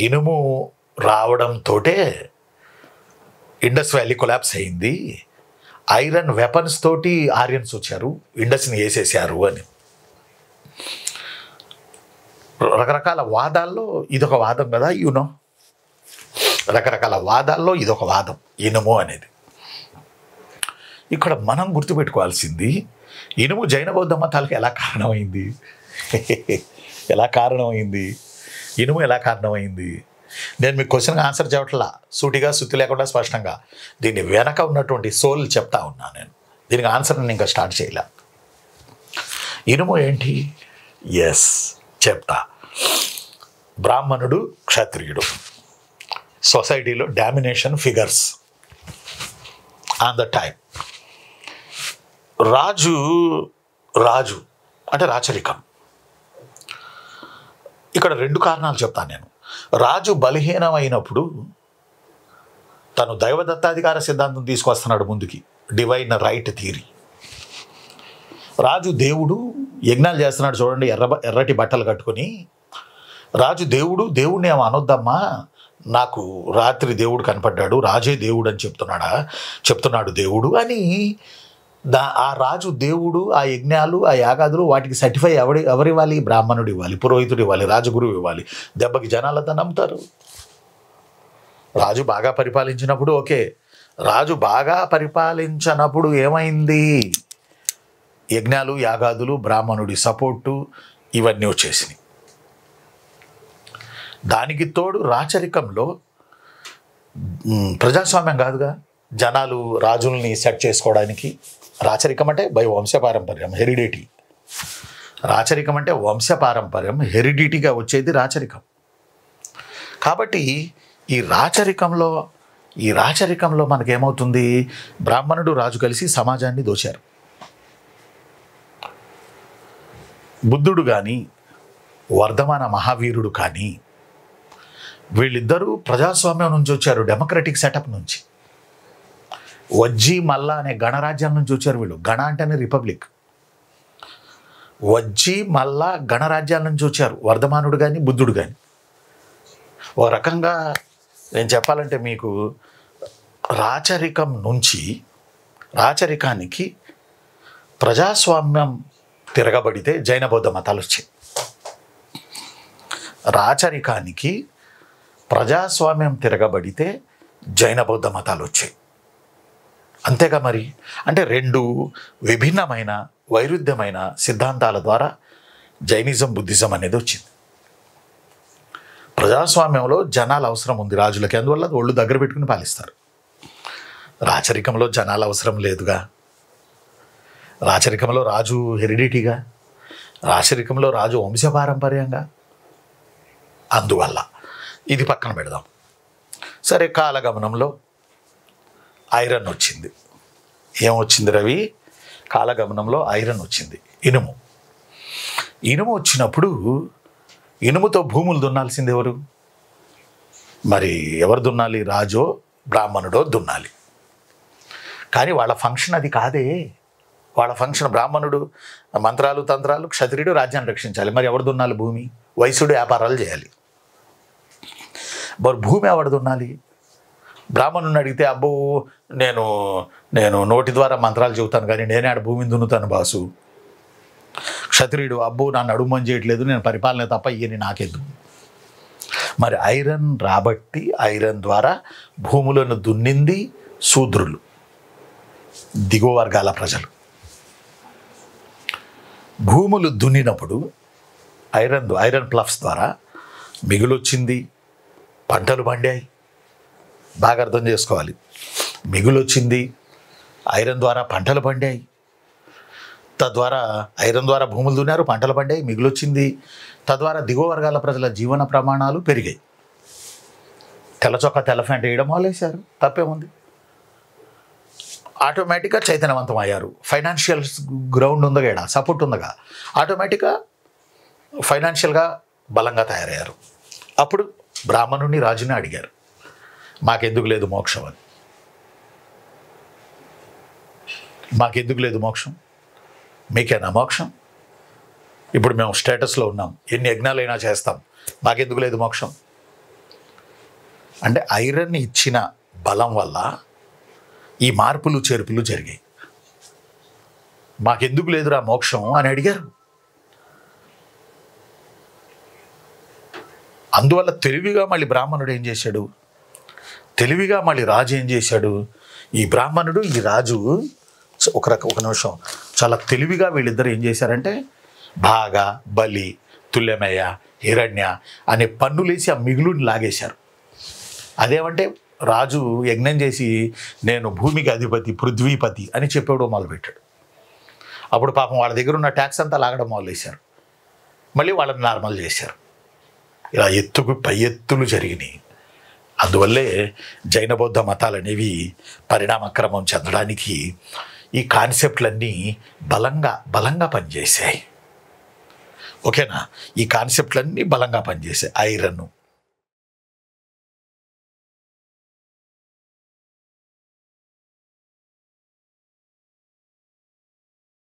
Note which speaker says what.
Speaker 1: ఇనుము రావడంతో Indus valley collapse అయింది, ఐరన్ వెపన్స్ తోటి ఆర్యన్స్ వచ్చారు, ఇండస్ని వేసేసారు అని రకరకాల వాదాల్లో ఇదొక వాదం కదా. రకరకాల వాదాల్లో ఇదొక వాదం ఇనుము అనేది. ఇక్కడ మనం గుర్తుపెట్టుకోవాల్సింది, ఇనుము జైన బౌద్ధ మతాలకు ఎలా కారణమైంది? ఇనుము ఎలా కారణమైంది? నేను మీకు క్వశ్చన్కి ఆన్సర్ చెప్పట్లా, సూటిగా సుత్తి లేకుండా స్పష్టంగా దీన్ని వెనక ఉన్నటువంటి సోల్ చెప్తా ఉన్నా. నేను దీనికి ఆన్సర్ నేను ఇంకా స్టార్ట్ చేయలే. ఇనుము ఏంటి? ఎస్, చెప్తా. బ్రాహ్మణుడు, క్షత్రియుడు సొసైటీలో domination figures on the time. రాజు అంటే రాచరికం. ఇక్కడ 2 కారణాలు చెప్తాను నేను. రాజు బలహీనమైనప్పుడు తను దైవదత్తాధికార సిద్ధాంతం తీసుకొస్తున్నాడు ముందుకి, డివైన్ రైట్ థియరీ. రాజు దేవుడు యజ్ఞాలు చేస్తున్నాడు చూడండి, ఎర్రటి బట్టలు కట్టుకొని. రాజు దేవుడిని ఏమో అనొద్దమ్మా, నాకు రాత్రి దేవుడు కనపడ్డాడు, రాజే దేవుడు అని చెప్తున్నాడు దేవుడు అని. ఆ రాజు దేవుడు, ఆ యజ్ఞాలు, ఆ యాగాదులు, వాటికి సర్టిఫై ఎవరివ్వాలి? బ్రాహ్మణుడు ఇవ్వాలి, పురోహితుడు ఇవ్వాలి, రాజగురువు ఇవ్వాలి. దెబ్బకి జనాలంతా నమ్ముతారు. రాజు బాగా పరిపాలించినప్పుడు ఓకే. రాజు బాగా పరిపాలించినప్పుడు ఏమైంది? యజ్ఞాలు, యాగాదులు, బ్రాహ్మణుడి సపోర్టు ఇవన్నీ వచ్చేసినాయి. దానికి తోడు రాచరికంలో ప్రజాస్వామ్యం కాదుగా, జనాలు రాజుల్ని సెట్ చేసుకోవడానికి. రాచరికం అంటే బై వంశపారంపర్యం, హెరిడిటీ. రాచరికం అంటే వంశపారంపర్యం, హెరిడిటీగా వచ్చేది రాచరికం. కాబట్టి ఈ రాచరికంలో మనకేమవుతుంది? బ్రాహ్మణుడు, రాజు కలిసి సమాజాన్ని దోచారు. బుద్ధుడు కానీ, వర్ధమాన మహావీరుడు కానీ, వీళ్ళిద్దరూ ప్రజాస్వామ్యం నుంచి వచ్చారు, డెమోక్రటిక్ సెటప్ నుంచి. వజ్జీ మల్లా అనే గణరాజ్యాల నుంచి వచ్చారు వీళ్ళు. గణ అంటేనే రిపబ్లిక్. వజ్జీ మల్లా గణరాజ్యాల నుంచి వచ్చారు, వర్ధమానుడు కానీ, బుద్ధుడు కానీ. ఓ రకంగా నేను చెప్పాలంటే మీకు, రాచరికం నుంచి రాచరికానికి ప్రజాస్వామ్యం తిరగబడితే జైన బౌద్ధ మతాలు వచ్చాయి. రాచరికానికి ప్రజాస్వామ్యం తిరగబడితే జైన బౌద్ధ మతాలు వచ్చాయి. అంతేగా మరి. అంటే 2 విభిన్నమైన, వైరుధ్యమైన సిద్ధాంతాల ద్వారా జైనిజం, బుద్ధిజం అనేది వచ్చింది. ప్రజాస్వామ్యంలో జనాల అవసరం ఉంది రాజులకి, అందువల్ల ఒళ్ళు దగ్గర పెట్టుకుని పాలిస్తారు. రాచరికంలో జనాల అవసరం లేదుగా. రాచరికంలో రాజు హెరిడిటీగా, రాచరికంలో రాజు వంశపారంపర్యంగా. అందువల్ల ఇది పక్కన పెడదాం. సరే, కాలగమనంలో ఐరన్ వచ్చింది. ఏమొచ్చింది రవి? కాలగమనంలో ఐరన్ వచ్చింది, ఇనుము వచ్చినప్పుడు ఇనుముతో భూములు దున్నాల్సింది ఎవరు? మరి ఎవరు దున్నాలి? రాజో బ్రాహ్మణుడో దున్నాలి. కానీ వాళ్ళ ఫంక్షన్ అది కాదే. వాళ్ళ ఫంక్షన్ బ్రాహ్మణుడు మంత్రాలు, తంత్రాలు, క్షత్రియుడు రాజ్యాన్ని రక్షించాలి. మరి ఎవరు దున్నాలి భూమి? వైశ్యుడు వ్యాపారాలు చేయాలి. మరి భూమి ఎవరు దున్నాలి? బ్రాహ్మణుని అడిగితే, అబ్బో నేను నోటి ద్వారా మంత్రాలు చెబుతాను కానీ నేనే ఆడ భూమిని దున్నుతాను బాసు. క్షత్రియుడు, అబ్బో నన్ను అడుగుమని చేయట్లేదు, నేను పరిపాలన తప్ప ఇయని నాకెద్దు. మరి ఐరన్ రాబట్టి ఐరన్ ద్వారా భూములను దున్నింది శూద్రులు, దిగువ వర్గాల ప్రజలు. భూములు దున్నినప్పుడు ఐరన్ ప్లఫ్స్ ద్వారా మిగులొచ్చింది, పంటలు పండాయి. బాగా అర్థం చేసుకోవాలి. మిగులొచ్చింది, ఐరన్ ద్వారా పంటలు పండాయి. తద్వారా ఐరన్ ద్వారా భూములు దున్నారు, పంటలు పండాయి, మిగులొచ్చింది. తద్వారా దిగువ వర్గాల ప్రజల జీవన ప్రమాణాలు పెరిగాయి. తెల్ల చొక్కా, తెల్ల ఫ్యాంట్ వేయడం మొదలేశారు, తప్పేముంది? ఆటోమేటిక్గా చైతన్యవంతం అయ్యారు. ఫైనాన్షియల్ గ్రౌండ్ ఉందగా, సపోర్ట్ ఉందగా, ఆటోమేటిక్గా ఫైనాన్షియల్గా బలంగా తయారయ్యారు. అప్పుడు బ్రాహ్మణుని, రాజుని అడిగారు, మాకెందుకు లేదు మోక్షం అని. మాకెందుకు లేదు మోక్షం? మీకేనా మోక్షం? ఇప్పుడు మేము స్టేటస్లో ఉన్నాం, ఎన్ని యజ్ఞాలైనా చేస్తాం, మాకెందుకు లేదు మోక్షం? అంటే ఐరన్ ఇచ్చిన బలం వల్ల ఈ మార్పులు చేర్పులు జరిగాయి. మాకెందుకు లేదురా మోక్షం అని అడిగారు. అందువల్ల తెలివిగా మళ్ళీ బ్రాహ్మణుడు ఏం చేశాడు, తెలివిగా మళ్ళీ రాజు ఏం చేశాడు, ఈ బ్రాహ్మణుడు ఈ రాజు ఒక నిమిషం చాలా తెలివిగా వీళ్ళిద్దరు ఏం చేశారంటే భాగ, బలి, తుల్యమయ్య, హిరణ్య అనే పన్నులేసి ఆ మిగులుని లాగేశారు. అదేమంటే రాజు యజ్ఞం చేసి నేను భూమికి అధిపతి పృథ్వీపతి అని చెప్పేవడం మొదలుపెట్టాడు. అప్పుడు పాపం వాళ్ళ దగ్గర ఉన్న ట్యాక్స్ అంతా లాగడం మొదలేశారు. మళ్ళీ వాళ్ళని నార్మల్ చేశారు. ఇలా ఎత్తుకు పై ఎత్తులు జరిగినాయి. అందువల్లే జైన బౌద్ధ మతాలు అనేవి పరిణామక్రమం చెందడానికి ఈ కాన్సెప్ట్లన్నీ బలంగా పనిచేసాయి. ఓకేనా? ఈ కాన్సెప్ట్లన్నీ బలంగా పనిచేసాయి. ఐరన్,